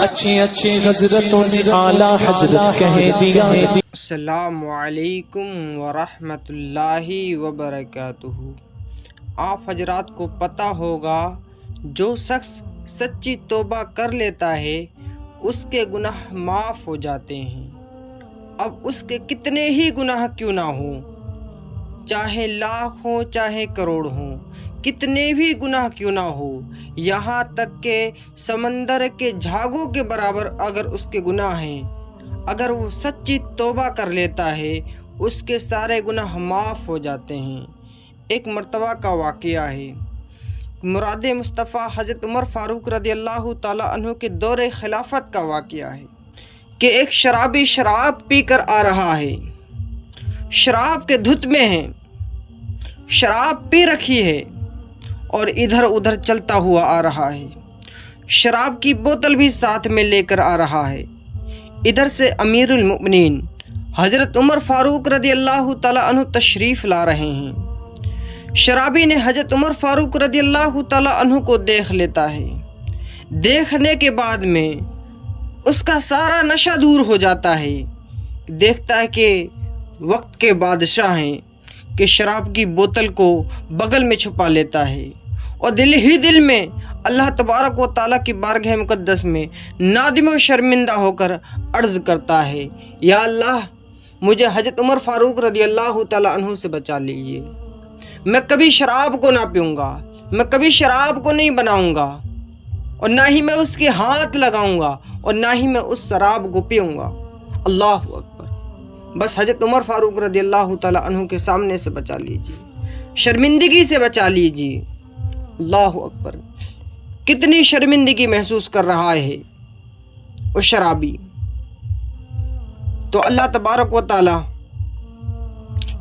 अच्छी अच्छी हजरतों ने आला हजरत कह दिया। अस्सलामु अलैकुम वरहमतुल्लाहि वबरकातुहू। आप हजरात को पता होगा, जो शख्स सच्ची तौबा कर लेता है उसके गुनाह माफ़ हो जाते हैं। अब उसके कितने ही गुनाह क्यों ना हो, चाहे लाख हो चाहे करोड़ हो, कितने भी गुनाह क्यों ना हो, यहाँ तक के समंदर के झागों के बराबर अगर उसके गुनाह हैं, अगर वो सच्ची तौबा कर लेता है उसके सारे गुनाह माफ़ हो जाते हैं। एक मर्तबा का वाक़या है, मुराद मुस्तफ़ा हज़रत उमर फ़ारूक रज़ियल्लाहु ताला अन्हु के दौरे खिलाफत का वाक़या है कि एक शराबी शराब पी कर आ रहा है, शराब के धुत में है, शराब पी रखी है और इधर उधर चलता हुआ आ रहा है। शराब की बोतल भी साथ में लेकर आ रहा है। इधर से अमीरुल मोमिनीन हज़रत उमर फ़ारूक रज़ियल्लाहु ताला अन्हु तशरीफ़ ला रहे हैं। शराबी ने हज़रत उमर फ़ारूक रज़ियल्लाहु ताला अन्हु को देख लेता है। देखने के बाद में उसका सारा नशा दूर हो जाता है। देखता है कि वक्त के बादशाह हैं कि शराब की बोतल को बगल में छुपा लेता है और दिल ही दिल में अल्लाह तबारक व ताला की बारगाह मुक़द्दस में नादिम व शर्मिंदा होकर अर्ज़ करता है, या अल्लाह मुझे हज़रत उमर फ़ारूक रज़ियल्लाहु ताला अन्हु से बचा लीजिए। मैं कभी शराब को ना पीऊँगा, मैं कभी शराब को नहीं बनाऊँगा और ना ही मैं उसके हाथ लगाऊँगा और ना ही मैं उस शराब को पीऊँगा। अल्लाह अकबर। बस हज़रत उमर फ़ारूक रज़ियल्लाहु ताला अन्हु के सामने से बचा लीजिए, शर्मिंदगी से बचा लीजिए। अल्लाह अकबर। कितनी शर्मिंदगी महसूस कर रहा है वो शराबी। तो अल्लाह तबारक व ताला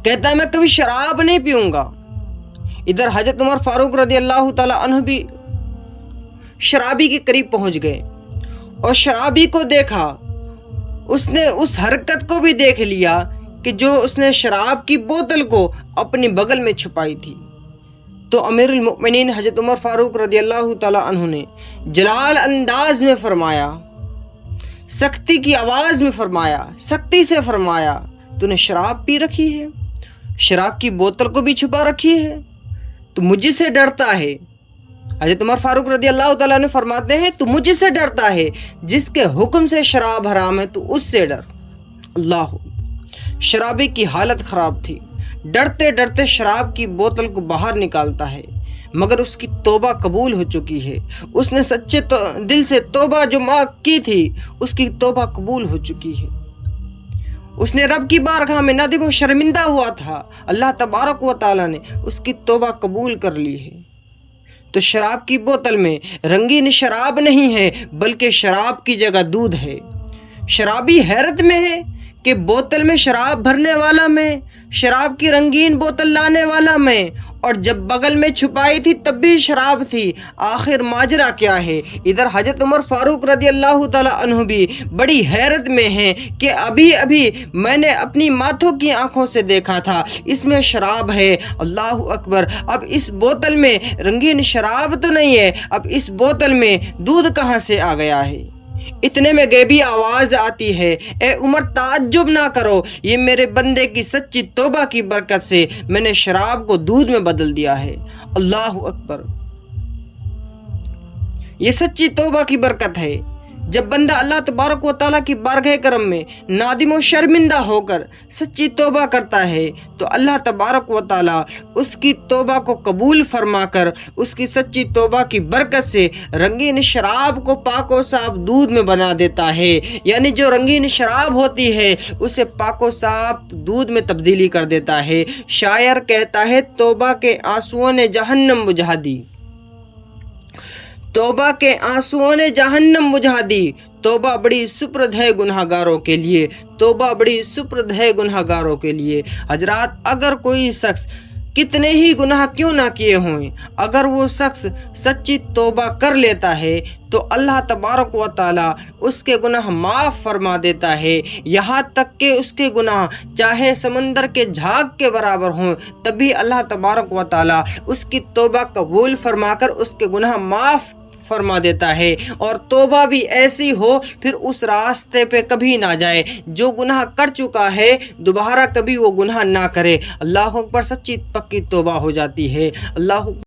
कहता है मैं कभी शराब नहीं पीऊँगा। इधर हज़रत उमर फ़ारूक रज़ियल्लाहु ताला अन्हु भी शराबी के करीब पहुँच गए और शराबी को देखा। उसने उस हरकत को भी देख लिया कि जो उसने शराब की बोतल को अपने बगल में छुपाई थी। तो अमीरुल मोमिनीन हज़रत उमर फ़ारूक रज़ियल्लाहु ताला अन्हु ने जलाल अंदाज में फरमाया, सख्ती की आवाज़ में फरमाया, सख्ती से फरमाया, तूने शराब पी रखी है, शराब की बोतल को भी छुपा रखी है, तो मुझसे डरता है। हज़रत उमर फ़ारूक रज़ियल्लाहु ताला ने फरमाते हैं, तू मुझसे डरता है, जिसके हुक्म से शराब हराम है तू उससे डर। अल्लाह। शराबी की हालत ख़राब थी। डरते डरते शराब की बोतल को बाहर निकालता है, मगर उसकी तौबा कबूल हो चुकी है। उसने सच्चे दिल से तौबा जो माँ की थी, उसकी तौबा कबूल हो चुकी है। उसने रब की बारगाह में नादिम व शर्मिंदा हुआ था। अल्लाह तबारक व ताला ने उसकी तौबा कबूल कर ली है। तो शराब की बोतल में रंगीन शराब नहीं है, बल्कि शराब की जगह दूध है। शराबी हैरत में है कि बोतल में शराब भरने वाला मैं, शराब की रंगीन बोतल लाने वाला मैं, और जब बगल में छुपाई थी तब भी शराब थी। आखिर माजरा क्या है? इधर हज़रत उमर फ़ारूक रज़ियल्लाहु ताला अन्हु भी बड़ी हैरत में हैं कि अभी अभी मैंने अपनी माथों की आंखों से देखा था, इसमें शराब है। अल्लाह अकबर। अब इस बोतल में रंगीन शराब तो नहीं है, अब इस बोतल में दूध कहाँ से आ गया है? इतने में गैबी आवाज़ आती है, ए उमर ताज्जुब ना करो, ये मेरे बंदे की सच्ची तौबा की बरकत से मैंने शराब को दूध में बदल दिया है। अल्लाह अकबर। ये सच्ची तौबा की बरकत है। जब बंदा अल्लाह तबारक व ताला की बारगाह करम में नादिम व शर्मिंदा होकर सच्ची तौबा करता है, तो अल्लाह तबारक व ताला उसकी तौबा को कबूल फरमाकर उसकी सच्ची तौबा की बरकत से रंगीन शराब को पाको साफ दूध में बना देता है। यानी जो रंगीन शराब होती है उसे पाको साफ दूध में तब्दीली कर देता है। शायर कहता है, तौबा के आंसुओं ने जहन्नम बुझा दी, तौबा के आंसुओं ने जहन्नम बुझा दी। तौबा बड़ी सुप्रद है गुनहगारों के लिए, तौबा बड़ी सुप्रद है गुनहगारों के लिए। हजरात, अगर कोई शख्स कितने ही गुनाह क्यों ना किए हों, अगर वो शख्स सच्ची तौबा कर लेता है तो अल्लाह तबारक व ताला उसके गुनाह माफ़ फरमा देता है। यहाँ तक कि उसके गुनाह चाहे समंदर के झाग के बराबर हों, तभी अल्लाह तबारक व ताला उसकी तौबा कबूल फरमाकर उसके गुनाह माफ़ فرما دیتا ہے، اور توبہ بھی ایسی ہو پھر اس راستے پہ کبھی نہ جائے، جو گناہ کر چکا ہے دوبارہ کبھی وہ گناہ نہ کرے۔ اللہ اکبر، سچی پکی توبہ ہو جاتی ہے۔ اللہ